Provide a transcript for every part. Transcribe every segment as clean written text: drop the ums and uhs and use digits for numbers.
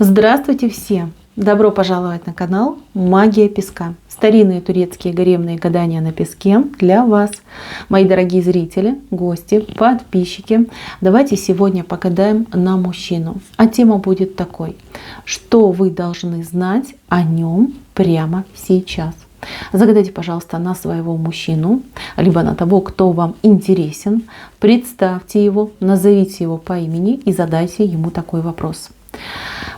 Здравствуйте все! Добро пожаловать на канал Магия Песка. Старинные турецкие гаремные гадания на песке для вас, мои дорогие зрители, гости, подписчики. Давайте сегодня погадаем на мужчину. А тема будет такой: что вы должны знать о нем прямо сейчас. Загадайте, пожалуйста, на своего мужчину, либо на того, кто вам интересен. Представьте его, назовите его по имени и задайте ему такой вопрос.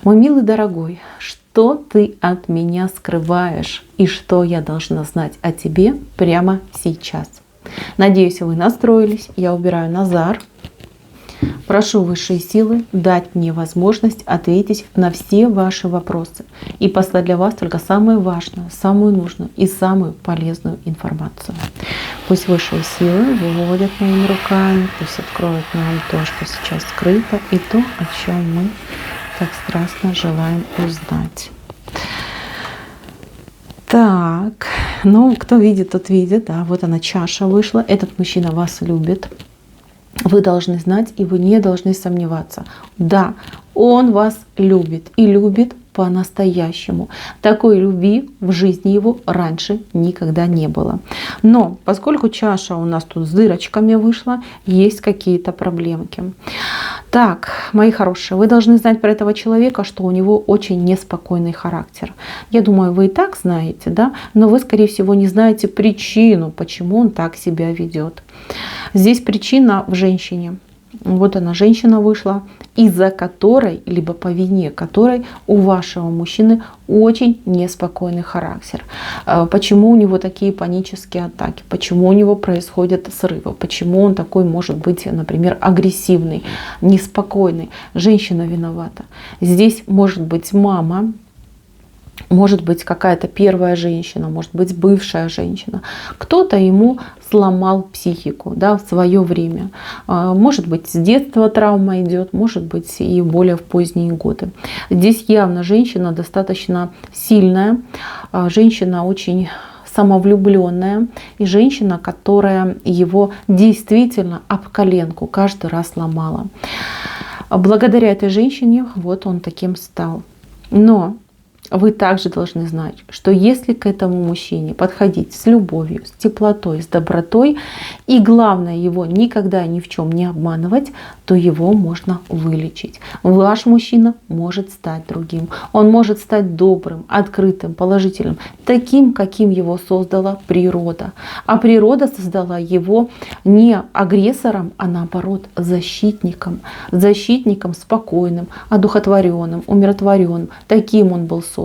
Мой милый дорогой, что ты от меня скрываешь и что я должна знать о тебе прямо сейчас? Надеюсь, вы настроились. Я убираю Назар. Прошу высшие силы дать мне возможность ответить на все ваши вопросы и послать для вас только самую важную, самую нужную и самую полезную информацию. Пусть высшие силы выводят моими руками, пусть откроют нам то, что сейчас скрыто, и то, о чем мы так страстно желаем узнать. Так, ну, кто видит, тот видит. Да, вот она, чаша вышла. Этот мужчина вас любит. Вы должны знать, и вы не должны сомневаться. Да, он вас любит и любит по-настоящему. Такой любви в жизни его раньше никогда не было. Но поскольку чаша у нас тут с дырочками вышла, есть какие-то проблемки. Так, мои хорошие, вы должны знать про этого человека, что у него очень неспокойный характер. Я думаю, вы и так знаете, да? Но вы, скорее всего, не знаете причину, почему он так себя ведет. Здесь причина в женщине. Вот она, женщина вышла, из-за которой, либо по вине которой у вашего мужчины очень неспокойный характер. Почему у него такие панические атаки? Почему у него происходят срывы? Почему он такой может быть, например, агрессивный, неспокойный? Женщина виновата. Здесь может быть мама, может быть какая-то первая женщина, может быть бывшая женщина. Кто-то ему сломал психику, да, в свое время. Может быть, с детства травма идет, может быть, и более в поздние годы. Здесь явно женщина достаточно сильная, женщина очень самовлюбленная и женщина, которая его действительно об коленку каждый раз ломала. Благодаря этой женщине вот он таким стал. Но вы также должны знать, что если к этому мужчине подходить с любовью, с теплотой, с добротой, и главное, его никогда ни в чем не обманывать, то его можно вылечить. Ваш мужчина может стать другим. Он может стать добрым, открытым, положительным, таким, каким его создала природа. А природа создала его не агрессором, а наоборот защитником. Защитником спокойным, одухотворенным, умиротворенным. Таким он был создан.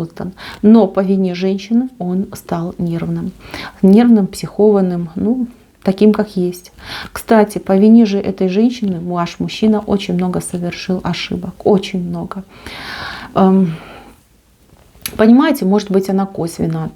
Но по вине женщины он стал нервным. Нервным, психованным, ну, таким, как есть. Кстати, по вине же этой женщины ваш мужчина очень много совершил ошибок. Очень много. Понимаете, может быть, она косвенно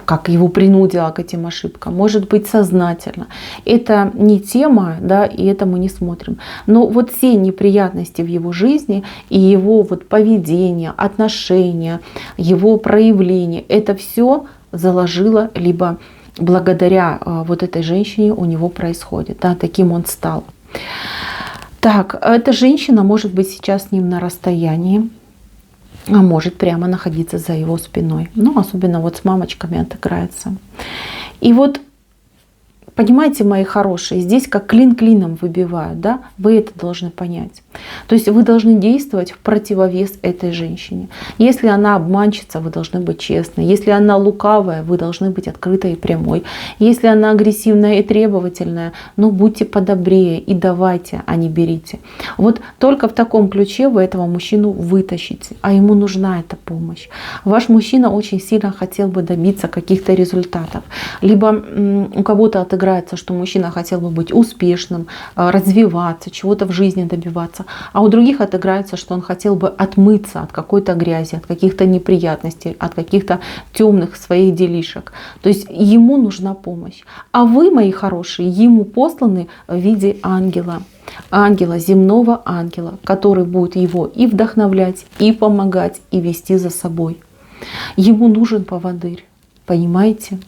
как его принудила к этим ошибкам, может быть, сознательно. Это не тема, да, и это мы не смотрим. Но вот все неприятности в его жизни и его вот поведение, отношения, его проявление, это все заложило, либо благодаря вот этой женщине у него происходит. Да, таким он стал. Так, эта женщина может быть сейчас с ним на расстоянии, а может прямо находиться за его спиной. Ну, особенно вот с мамочками отыграется. И вот, понимаете, мои хорошие, здесь как клин клином выбивают, да? Вы это должны понять. То есть вы должны действовать в противовес этой женщине. Если она обманщица, вы должны быть честны. Если она лукавая, вы должны быть открытой и прямой. Если она агрессивная и требовательная, ну будьте подобрее и давайте, а не берите. Вот только в таком ключе вы этого мужчину вытащите, а ему нужна эта помощь. Ваш мужчина очень сильно хотел бы добиться каких-то результатов. Либо у кого-то отыграется, что мужчина хотел бы быть успешным, развиваться, чего-то в жизни добиваться. А у других отыграется, что он хотел бы отмыться от какой-то грязи, от каких-то неприятностей, от каких-то темных своих делишек. То есть ему нужна помощь. А вы, мои хорошие, ему посланы в виде ангела. Ангела, земного ангела, который будет его и вдохновлять, и помогать, и вести за собой. Ему нужен поводырь. Понимаете?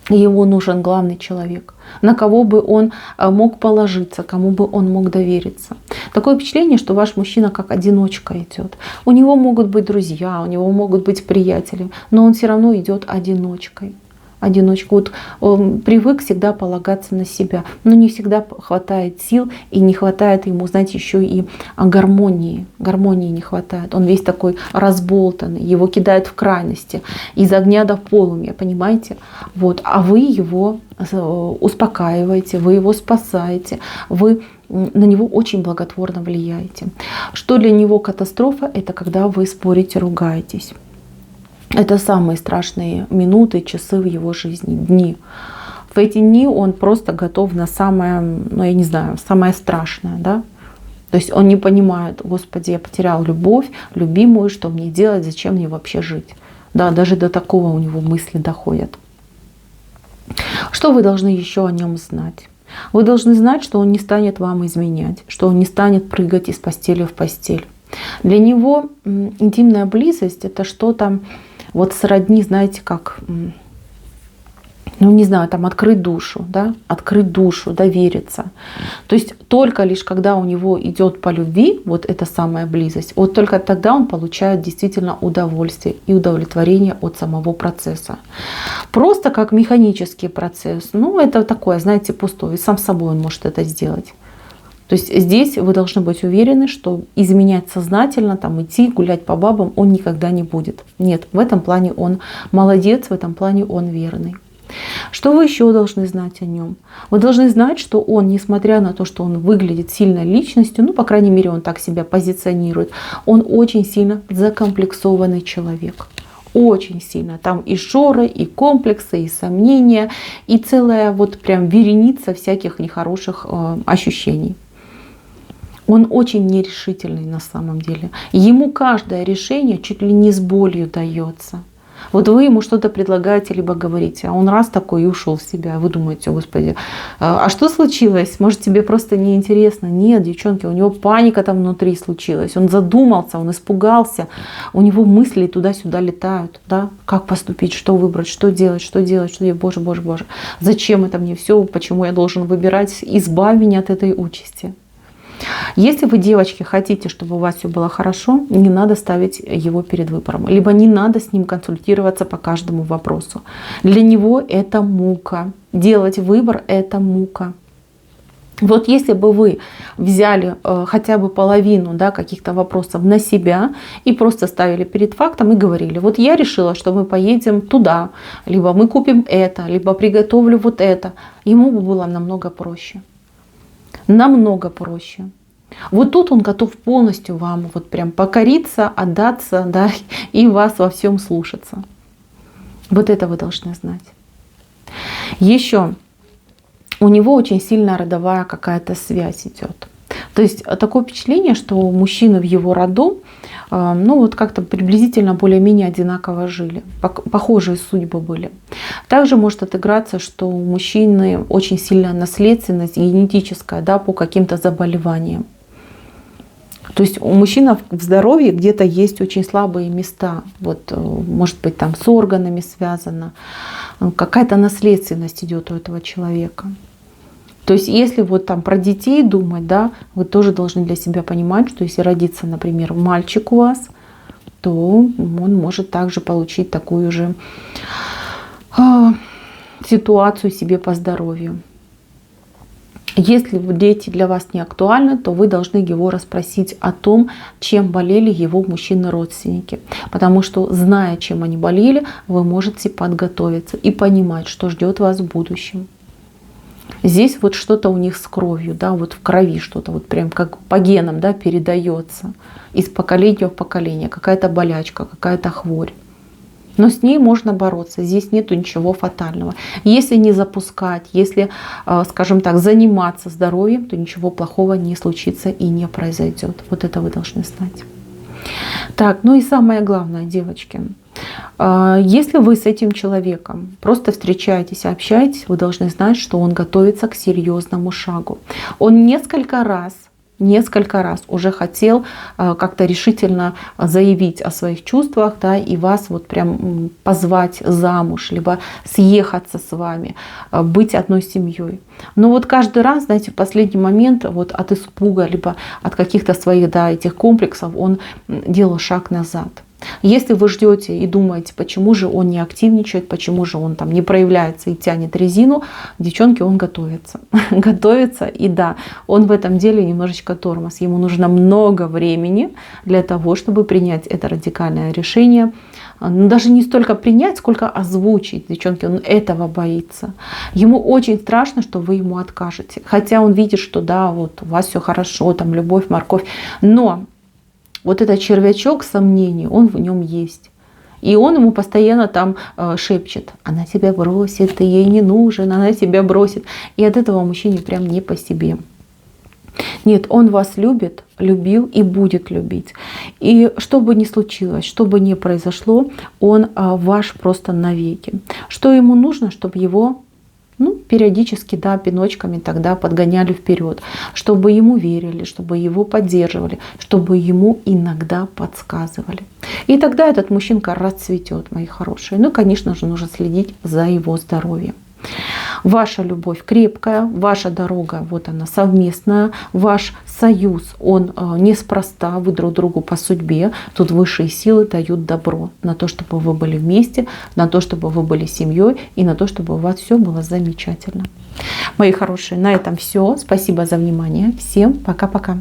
Ему нужен главный человек, на кого бы он мог положиться, кому бы он мог довериться. Такое впечатление, что ваш мужчина как одиночка идет. У него могут быть друзья, у него могут быть приятели, но он все равно идет одиночкой. Одиночка. Вот он привык всегда полагаться на себя, но не всегда хватает сил и не хватает ему, знаете, еще и гармонии. Гармонии не хватает. Он весь такой разболтанный, его кидают в крайности, из огня до полумья, понимаете? Вот. А вы его успокаиваете, вы его спасаете, вы на него очень благотворно влияете. Что для него катастрофа? Это когда вы спорите, ругаетесь. Это самые страшные минуты, часы в его жизни, дни. В эти дни он просто готов на самое, ну я не знаю, самое страшное, да? То есть он не понимает: Господи, я потерял любовь, любимую, что мне делать, зачем мне вообще жить? Да, даже до такого у него мысли доходят. Что вы должны еще о нем знать? Вы должны знать, что он не станет вам изменять, что он не станет прыгать из постели в постель. Для него интимная близость — это что-то вот сродни, знаете, как, ну не знаю, там открыть душу, да, довериться. То есть только лишь когда у него идет по любви вот эта самая близость, вот только тогда он получает действительно удовольствие и удовлетворение от самого процесса. Просто как механический процесс, ну это такое, знаете, пустое, и сам собой он может это сделать. То есть здесь вы должны быть уверены, что изменять сознательно, там, идти гулять по бабам он никогда не будет. Нет, в этом плане он молодец, в этом плане он верный. Что вы еще должны знать о нем? Вы должны знать, что он, несмотря на то, что он выглядит сильной личностью, ну, по крайней мере, он так себя позиционирует, он очень сильно закомплексованный человек. Очень сильно. Там и шоры, и комплексы, и сомнения, и целая вот прям вереница всяких нехороших ощущений. Он очень нерешительный на самом деле. Ему каждое решение чуть ли не с болью дается. Вот вы ему что-то предлагаете, либо говорите, а он раз такой и ушел в себя. Вы думаете: Господи, а что случилось? Может, тебе просто неинтересно? Нет, девчонки, у него паника там внутри случилась. Он задумался, он испугался. У него мысли туда-сюда летают. Да? Как поступить, что выбрать, что делать, что делать. Боже, боже, боже. Зачем это мне все? Почему я должен выбирать? Избавь меня от этой участи. Если вы, девочки, хотите, чтобы у вас все было хорошо, не надо ставить его перед выбором. Либо не надо с ним консультироваться по каждому вопросу. Для него это мука. Делать выбор — это мука. Вот если бы вы взяли хотя бы половину, да, каких-то вопросов на себя и просто ставили перед фактом и говорили: вот я решила, что мы поедем туда, либо мы купим это, либо приготовлю вот это, ему бы было намного проще. Намного проще. Вот тут он готов полностью вам вот прям покориться, отдаться, да, и вас во всем слушаться. Вот это вы должны знать. Еще у него очень сильная родовая какая-то связь идет. То есть такое впечатление, что мужчины в его роду, ну вот как-то приблизительно более-менее одинаково жили, похожие судьбы были. Также может отыграться, что у мужчины очень сильная наследственность генетическая, да, по каким-то заболеваниям. То есть у мужчины в здоровье где-то есть очень слабые места. Вот, может быть, там с органами связано. Какая-то наследственность идет у этого человека. То есть если вот там про детей думать, да, вы тоже должны для себя понимать, что если родится, например, мальчик у вас, то он может также получить такую же ситуацию себе по здоровью. Если дети для вас не актуальны, то вы должны его расспросить о том, чем болели его мужчины-родственники. Потому что, зная, чем они болели, вы можете подготовиться и понимать, что ждет вас в будущем. Здесь вот что-то у них с кровью, да, вот в крови что-то, вот прям как по генам, да, передается из поколения в поколение. Какая-то болячка, какая-то хворь. Но с ней можно бороться, здесь нету ничего фатального. Если не запускать, если, скажем так, заниматься здоровьем, то ничего плохого не случится и не произойдет. Вот это вы должны знать. Так, ну и самое главное, девочки. Если вы с этим человеком просто встречаетесь, общаетесь, вы должны знать, что он готовится к серьезному шагу. Он несколько раз несколько раз уже хотел как-то решительно заявить о своих чувствах, да, и вас вот прям позвать замуж, либо съехаться с вами, быть одной семьей. Но вот каждый раз, знаете, в последний момент вот от испуга, либо от каких-то своих, да, этих комплексов он делал шаг назад. Если вы ждете и думаете, почему же он не активничает, почему же он там не проявляется и тянет резину, девчонки, он готовится. Готовится, и да, он в этом деле немножечко тормоз. Ему нужно много времени для того, чтобы принять это радикальное решение. Но даже не столько принять, сколько озвучить. Девчонки, он этого боится. Ему очень страшно, что вы ему откажете. Хотя он видит, что да, вот у вас все хорошо, там любовь, морковь. Но вот этот червячок сомнений, он в нем есть. И он ему постоянно там шепчет: она тебя бросит, ты ей не нужен, она тебя бросит. И от этого мужчине прям не по себе. Нет, он вас любит, любил и будет любить. И что бы ни случилось, что бы ни произошло, он ваш просто навеки. Что ему нужно, чтобы его периодически, да, пиночками тогда подгоняли вперед, чтобы ему верили, чтобы его поддерживали, чтобы ему иногда подсказывали. И тогда этот мужчинка расцветет, мои хорошие. Ну, конечно же, нужно следить за его здоровьем. Ваша любовь крепкая, ваша дорога, вот она, совместная, ваш союз, он неспроста, вы друг другу по судьбе. Тут высшие силы дают добро на то, чтобы вы были вместе, на то, чтобы вы были семьей и на то, чтобы у вас все было замечательно. Мои хорошие, на этом все. Спасибо за внимание. Всем пока-пока.